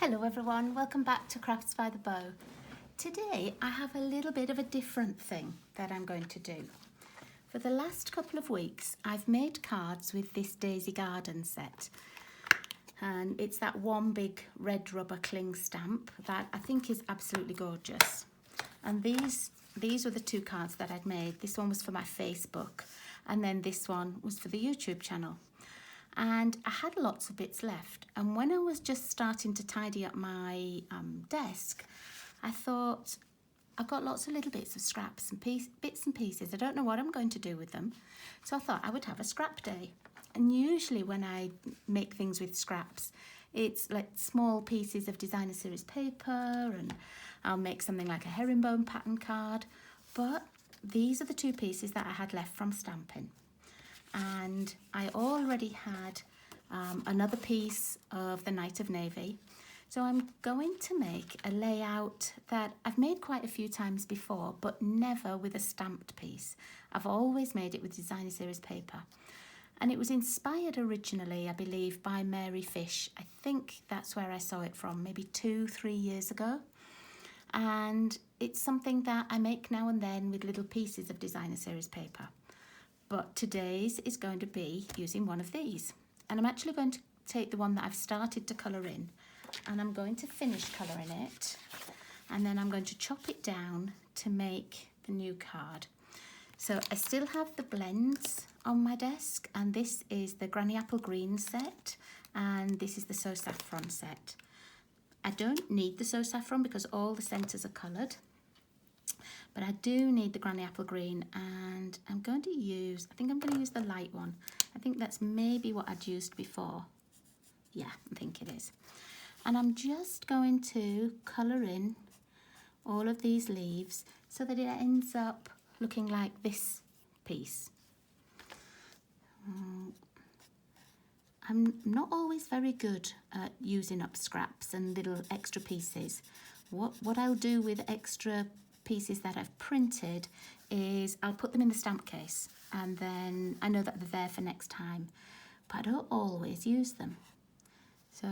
Hello everyone, welcome back to Crafts by the Bow. Today I have a little bit of a different thing that I'm going to do. For the last couple of weeks I've made cards with this Daisy Garden set, and it's that one big red rubber cling stamp that I think is absolutely gorgeous. And these were the two cards that I'd made. This one was for my Facebook and then this one was for the YouTube channel. And I had lots of bits left, and when I was just starting to tidy up my desk, I thought I've got lots of little bits of scraps and bits and pieces. I don't know what I'm going to do with them, so I thought I would have a scrap day. And usually when I make things with scraps, it's like small pieces of designer series paper, and I'll make something like a herringbone pattern card, but these are the two pieces that I had left from stamping. And I already had another piece of the Night of Navy. So I'm going to make a layout that I've made quite a few times before, but never with a stamped piece. I've always made it with designer series paper. And it was inspired originally, I believe, by Mary Fish. I think that's where I saw it from, maybe 2-3 years ago. And it's something that I make now and then with little pieces of designer series paper. But today's is going to be using one of these. And I'm actually going to take the one that I've started to colour in, and I'm going to finish colouring it, and then I'm going to chop it down to make the new card. So I still have the blends on my desk, and this is the Granny Apple Green set, and this is the So Saffron set. I don't need the So Saffron because all the centres are coloured. But I do need the Granny Apple Green, and I think I'm going to use the light one. I think that's maybe what I'd used before. Yeah, I think it is. And I'm just going to colour in all of these leaves so that it ends up looking like this piece. I'm not always very good at using up scraps and little extra pieces. What I'll do with extra pieces that I've printed is I'll put them in the stamp case, and then I know that they're there for next time, but I don't always use them. So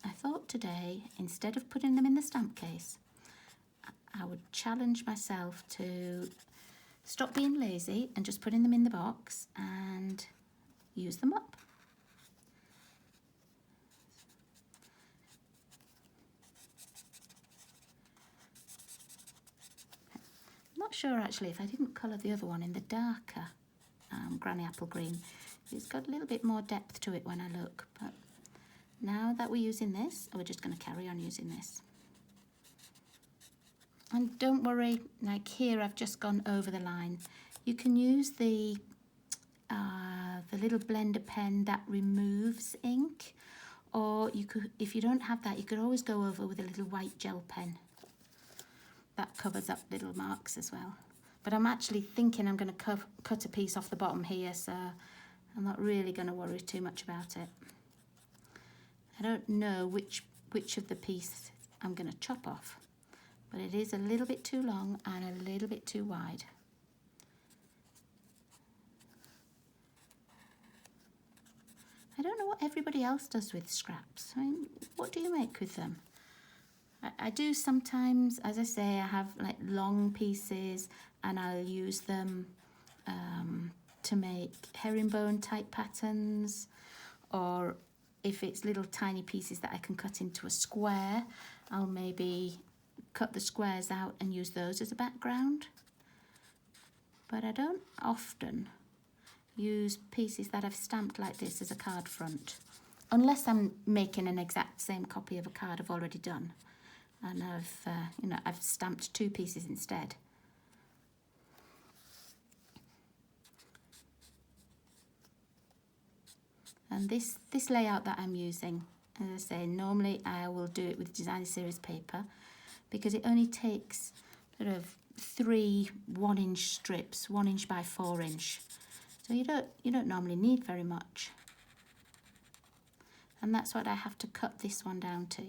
I thought today, instead of putting them in the stamp case, I would challenge myself to stop being lazy and just putting them in the box and use them up. Not sure actually if I didn't colour the other one in the darker Granny Apple Green. It's got a little bit more depth to it when I look, but now that we're using this, we're just going to carry on using this. And don't worry, like here I've just gone over the line. You can use the little blender pen that removes ink, or you could, if you don't have that, you could always go over with a little white gel pen. That covers up little marks as well. But I'm actually thinking I'm going to cut a piece off the bottom here, so I'm not really going to worry too much about it. I don't know which of the pieces I'm going to chop off, but it is a little bit too long and a little bit too wide. I don't know what everybody else does with scraps. I mean, what do you make with them? I do sometimes, as I say, I have like long pieces and I'll use them to make herringbone type patterns, or if it's little tiny pieces that I can cut into a square, I'll maybe cut the squares out and use those as a background. But I don't often use pieces that I've stamped like this as a card front, unless I'm making an exact same copy of a card I've already done. And I've stamped two pieces instead. And this layout that I'm using, as I say, normally I will do it with designer series paper because it only takes sort of 3 1-inch strips, 1 inch by 4 inch. So you don't normally need very much. And that's what I have to cut this one down to.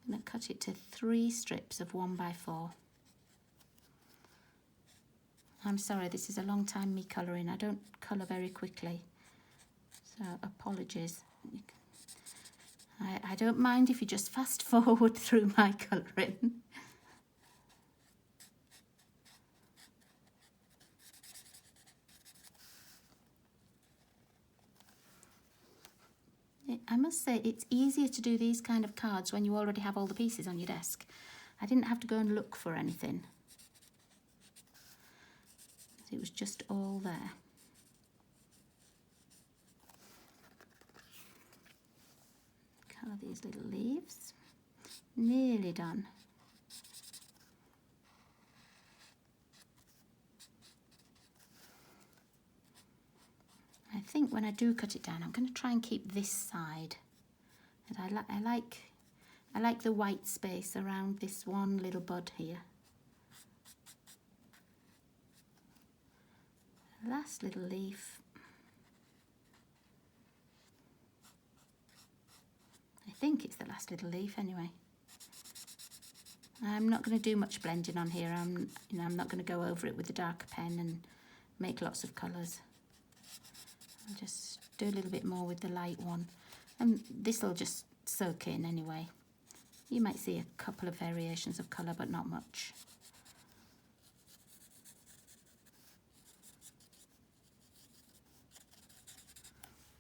I'm going to cut it to 3 strips of 1 by 4. I'm sorry, this is a long time me colouring. I don't colour very quickly, so apologies. I I don't mind if you just fast forward through my colouring. I must say it's easier to do these kind of cards when you already have all the pieces on your desk. I didn't have to go and look for anything. It was just all there. Colour these little leaves. Nearly done. I think when I do cut it down, I'm going to try and keep this side. And I like the white space around this one little bud here. Last little leaf. I think it's the last little leaf anyway. I'm not going to do much blending on here. I'm not going to go over it with a darker pen and make lots of colours. I'll just do a little bit more with the light one, and this will just soak in anyway. You might see a couple of variations of colour, but not much.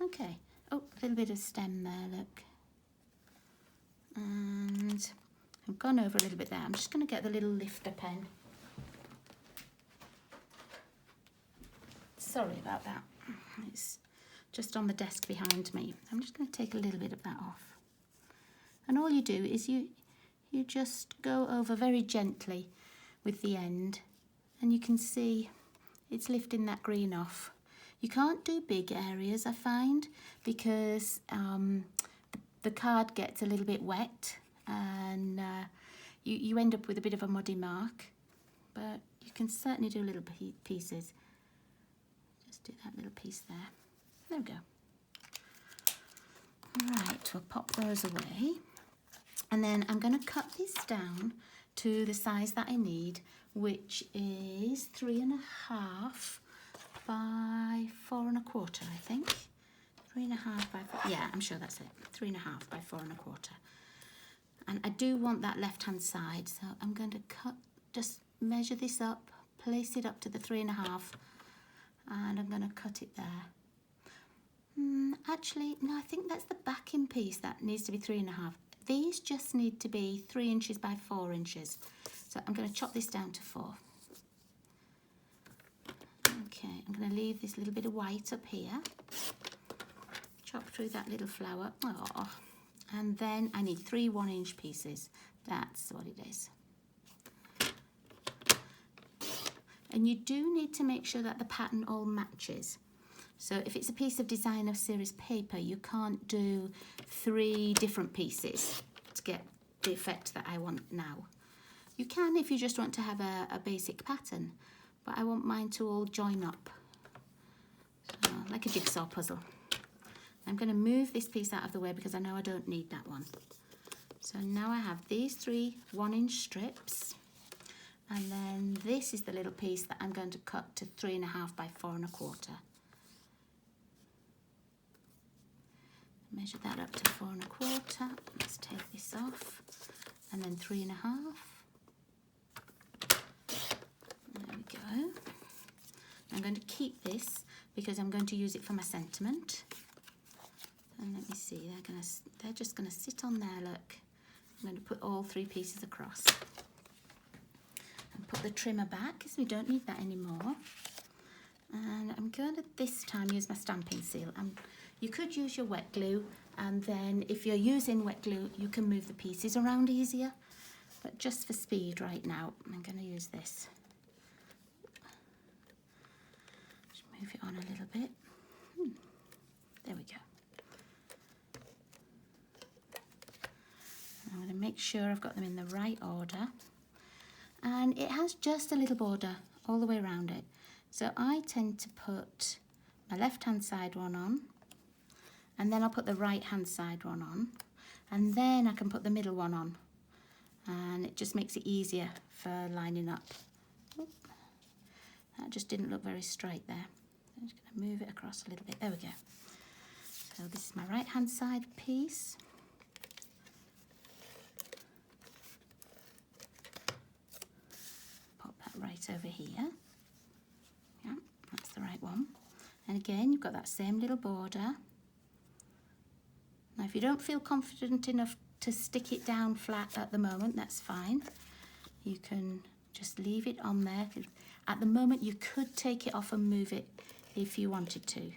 Okay, oh, a little bit of stem there, look. And I've gone over a little bit there. I'm just going to get the little lifter pen. Sorry about that. It's just on the desk behind me. I'm just going to take a little bit of that off. And all you do is you just go over very gently with the end, and you can see it's lifting that green off. You can't do big areas, I find, because the card gets a little bit wet, and you end up with a bit of a muddy mark, but you can certainly do little pieces. Just do that little piece there. There we go. Right, we'll pop those away. And then I'm going to cut this down to the size that I need, which is 3.5 by 4 1/4, I think. 3.5 by 4, yeah, I'm sure that's it. 3.5 by 4 1/4. And I do want that left-hand side, so I'm going to just measure this up, place it up to the 3.5, and I'm going to cut it there. Actually, no, I think that's the backing piece that needs to be 3.5. These just need to be 3 inches by 4 inches. So I'm going to chop this down to 4. Okay, I'm going to leave this little bit of white up here. Chop through that little flower. Oh, and then I need 3 1-inch pieces. That's what it is. And you do need to make sure that the pattern all matches. So if it's a piece of designer series paper, you can't do 3 different pieces to get the effect that I want now. You can if you just want to have a basic pattern, but I want mine to all join up, so, like a jigsaw puzzle. I'm going to move this piece out of the way because I know I don't need that one. So now I have these 3 1-inch strips, and then this is the little piece that I'm going to cut to 3.5 by 4 1/4. Measure that up to 4 1/4. Let's take this off, and then 3.5. There we go. I'm going to keep this because I'm going to use it for my sentiment. And let me see, they're just gonna sit on there. Look, I'm going to put all 3 pieces across and put the trimmer back because we don't need that anymore. And I'm going to this time use my stamping seal. You could use your wet glue, and then if you're using wet glue, you can move the pieces around easier. But just for speed right now, I'm going to use this. Just move it on a little bit. There we go. I'm going to make sure I've got them in the right order. And it has just a little border all the way around it. So I tend to put my left-hand side one on, and then I'll put the right-hand side one on, and then I can put the middle one on. And it just makes it easier for lining up. Oop. That just didn't look very straight there. I'm just going to move it across a little bit. There we go. So this is my right-hand side piece. over here. Yeah, that's the right one. And again, you've got that same little border. Now, if you don't feel confident enough to stick it down flat at the moment, that's fine. You can just leave it on there. At the moment, you could take it off and move it if you wanted to.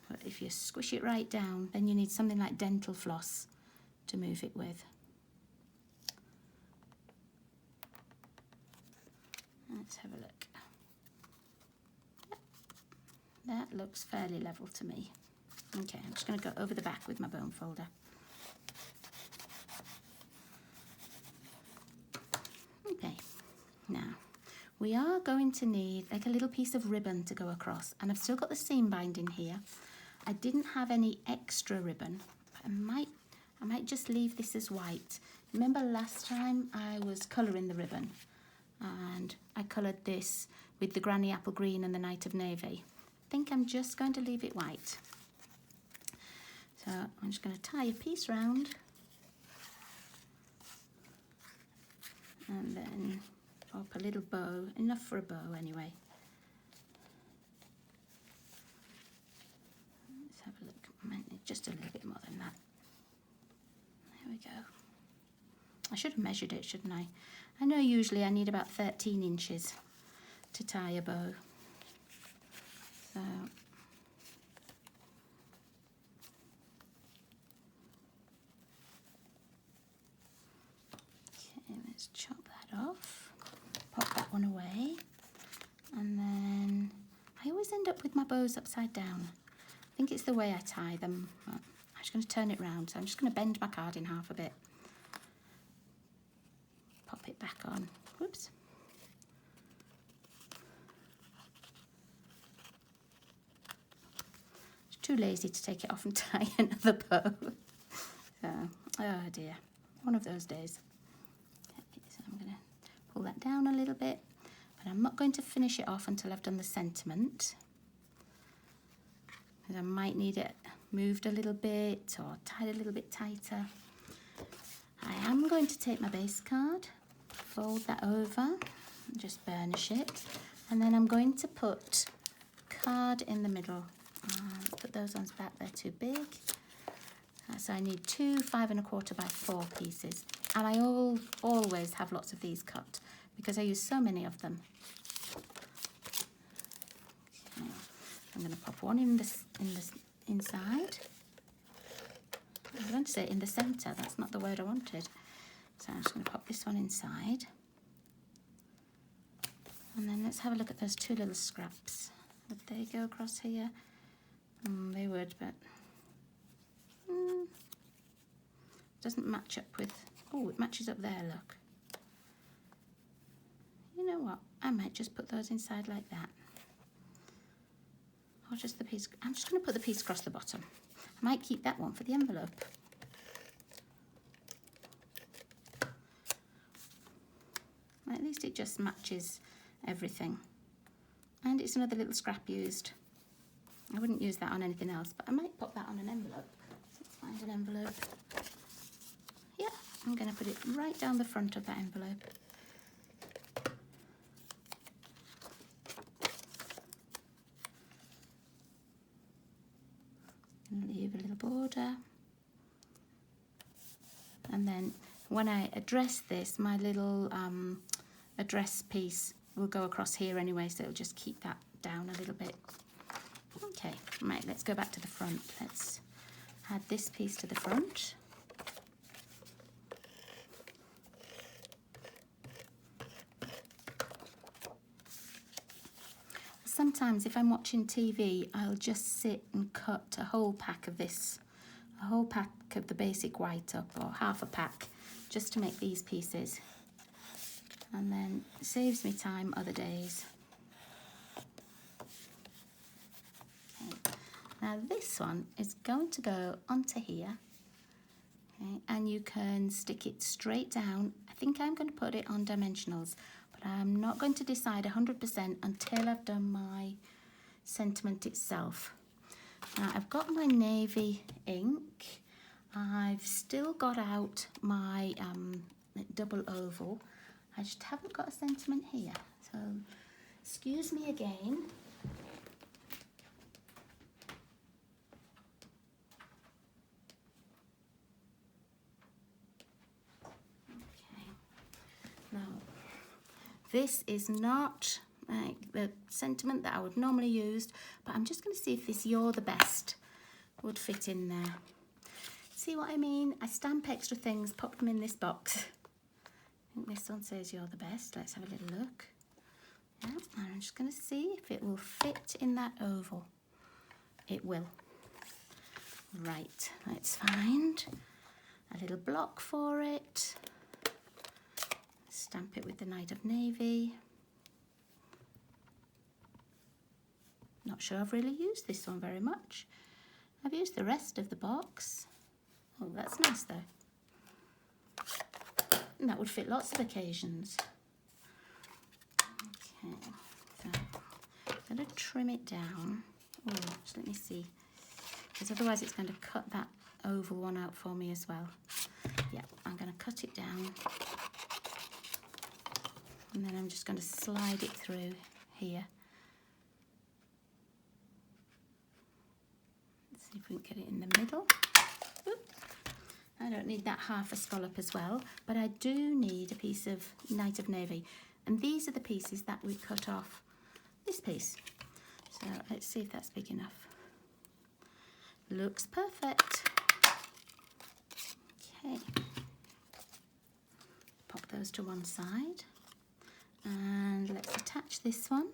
But if you squish it right down, then you need something like dental floss to move it with. Let's have a look. Yep. That looks fairly level to me. Okay, I'm just going to go over the back with my bone folder. Okay, now we are going to need like a little piece of ribbon to go across, and I've still got the seam binding here. I didn't have any extra ribbon, but I might just leave this as white. Remember last time I was colouring the ribbon, and I coloured this with the Granny Apple Green and the Night of Navy. I think I'm just going to leave it white. So I'm just going to tie a piece round and then pop a little bow, enough for a bow anyway. Let's have a look, might need just a little bit more than that. There we go. I should have measured it, shouldn't I? I know usually I need about 13 inches to tie a bow. So let's chop that off, pop that one away, and then I always end up with my bows upside down. I think it's the way I tie them. I'm just going to turn it round, so I'm just going to bend my card in half a bit. Pop it back on. Whoops. Too lazy to take it off and tie another bow. So, oh dear, one of those days. So I'm going to pull that down a little bit, but I'm not going to finish it off until I've done the sentiment. Because I might need it moved a little bit or tied a little bit tighter. I am going to take my base card, fold that over, just burnish it, and then I'm going to put card in the middle. Put those ones back, they're too big. So I need 2 5 1/4 by 4 pieces. And I always have lots of these cut because I use so many of them. Okay. I'm going to pop one in the inside. I was going to say in the centre, that's not the word I wanted. So I'm just going to pop this one inside. And then let's have a look at those 2 little scraps. Would they go across here? They would, but doesn't match up with, oh, it matches up there, look. You know what, I might just put those inside like that. Or just the piece, I'm just going to put the piece across the bottom. I might keep that one for the envelope. At least it just matches everything. And it's another little scrap used. I wouldn't use that on anything else, but I might pop that on an envelope. Let's find an envelope. Yeah, I'm going to put it right down the front of that envelope. And leave a little border. And then when I address this, my little address piece will go across here anyway, so it'll just keep that down a little bit. Okay, right, let's go back to the front. Let's add this piece to the front. Sometimes if I'm watching TV, I'll just sit and cut a whole pack of this, a whole pack of the basic white up, or half a pack, just to make these pieces. And then it saves me time other days. Now this one is going to go onto here, okay, and you can stick it straight down. I think I'm going to put it on dimensionals, but I'm not going to decide 100% until I've done my sentiment itself. Now I've got my navy ink. I've still got out my double oval, I just haven't got a sentiment here. So excuse me again. Okay. Now, this is not the sentiment that I would normally use, but I'm just going to see if this "You're the best" would fit in there. See what I mean? I stamp extra things, pop them in this box. I think this one says "You're the best." Let's have a little look. Yeah, and I'm just going to see if it will fit in that oval. It will. Right, let's find a little block for it. Stamp it with the Knight of Navy. Not sure I've really used this one very much. I've used the rest of the box. Oh, that's nice though. And that would fit lots of occasions. Okay, so I'm going to trim it down. Oh, just let me see. Because otherwise it's going to cut that oval one out for me as well. Yeah, I'm going to cut it down. And then I'm just going to slide it through here. Let's see if we can get it in the middle. Oop. I don't need that half a scallop as well, but I do need a piece of Knight of Navy. And these are the pieces that we cut off this piece. So let's see if that's big enough. Looks perfect. Okay. Pop those to one side. And let's attach this one.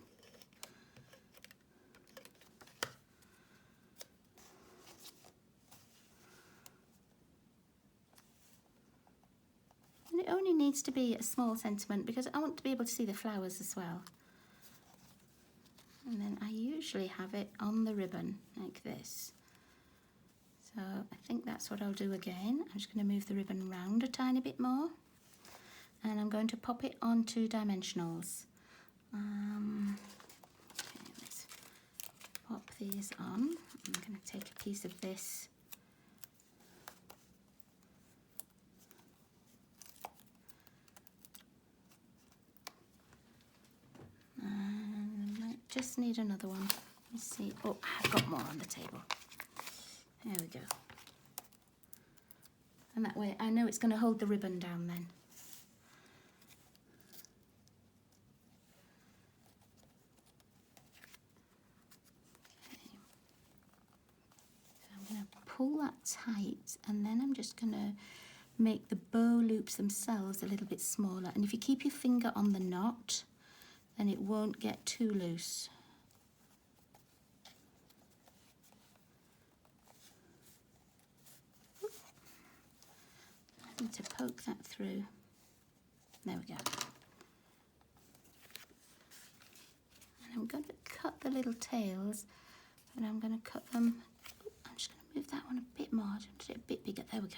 And it only needs to be a small sentiment because I want to be able to see the flowers as well. And then I usually have it on the ribbon like this. So I think that's what I'll do again. I'm just going to move the ribbon round a tiny bit more. And I'm going to pop it onto dimensionals. Okay, let's pop these on. I'm going to take a piece of this. And I might just need another one. Let's see. Oh, I've got more on the table. There we go. And that way I know it's going to hold the ribbon down then. Pull that tight, and then I'm just going to make the bow loops themselves a little bit smaller. And if you keep your finger on the knot, then it won't get too loose. I need to poke that through. There we go. And I'm going to cut the little tails, and I'm going to cut them. I'm just going to move that one a bit more, just a bit bigger. There we go.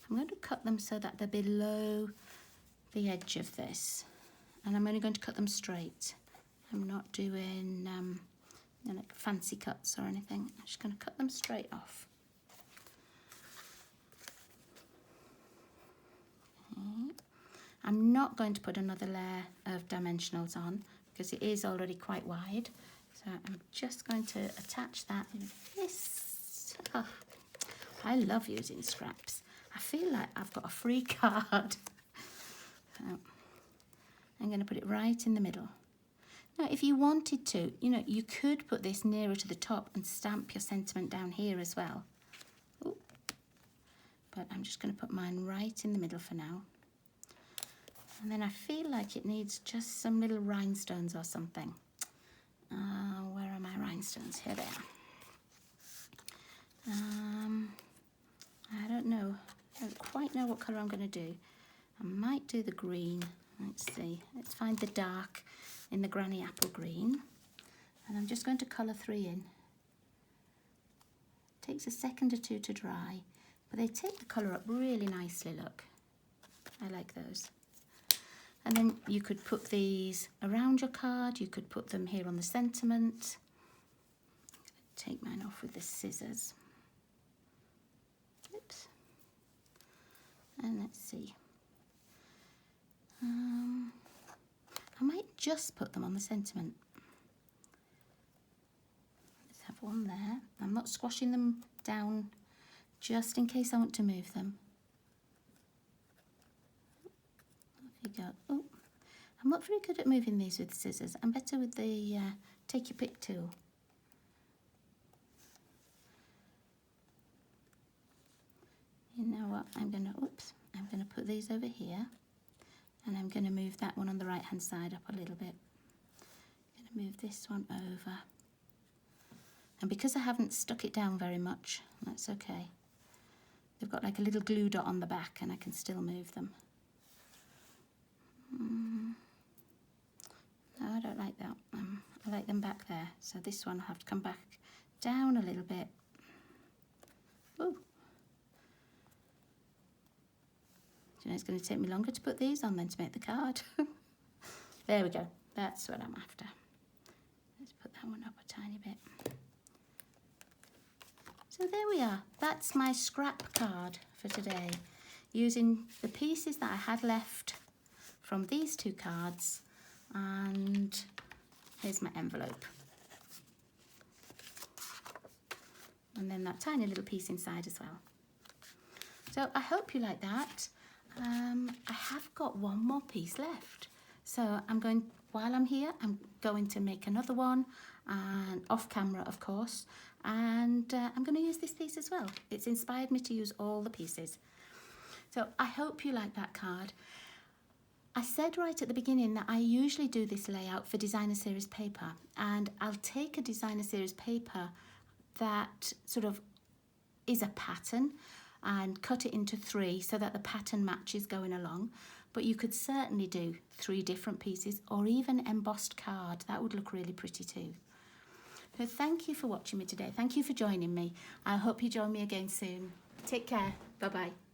I'm going to cut them so that they're below the edge of this, and I'm only going to cut them straight. I'm not doing like fancy cuts or anything. I'm just going to cut them straight off. Okay. I'm not going to put another layer of dimensionals on because it is already quite wide. So I'm just going to attach that with this. Oh, I love using scraps. I feel like I've got a free card. So I'm going to put it right in the middle. Now, if you wanted to, you could put this nearer to the top and stamp your sentiment down here as well. Ooh. But I'm just going to put mine right in the middle for now. And then I feel like it needs just some little rhinestones or something. Where are my rhinestones? Here they are. I don't know. I don't quite know what colour I'm going to do. I might do the green. Let's see. Let's find the dark in the Granny Apple green. And I'm just going to colour 3 in. It takes a second or two to dry, but they take the colour up really nicely, look. I like those. And then you could put these around your card. You could put them here on the sentiment. Take mine off with the scissors. Oops. And let's see. just put them on the sentiment. Let's have one there. I'm not squashing them down just in case I want to move them. Off you go. Oh, I'm not very good at moving these with scissors. I'm better with the take your pick tool. You know what, I'm gonna put these over here, and I'm gonna move that one on the right hand side up a little bit. I'm gonna move this one over. And because I haven't stuck it down very much, that's okay. They've got like a little glue dot on the back and I can still move them. No, I don't like that. I like them back there. So this one will have to come back down a little bit. Ooh. You know, it's going to take me longer to put these on than to make the card. There we go. That's what I'm after. Let's put that one up a tiny bit. So there we are. That's my scrap card for today, using the pieces that I had left from these two cards, and here's my envelope. And then that tiny little piece inside as well. So I hope you like that. I have got one more piece left. So while I'm here, I'm going to make another one, and off camera, of course. And I'm going to use this piece as well. It's inspired me to use all the pieces. So I hope you like that card. I said right at the beginning that I usually do this layout for designer series paper, and I'll take a designer series paper that sort of is a pattern and cut it into 3 so that the pattern matches going along. But you could certainly do 3 different pieces, or even embossed card. That would look really pretty too. So thank you for watching me today. Thank you for joining me. I hope you join me again soon. Take care. Bye-bye.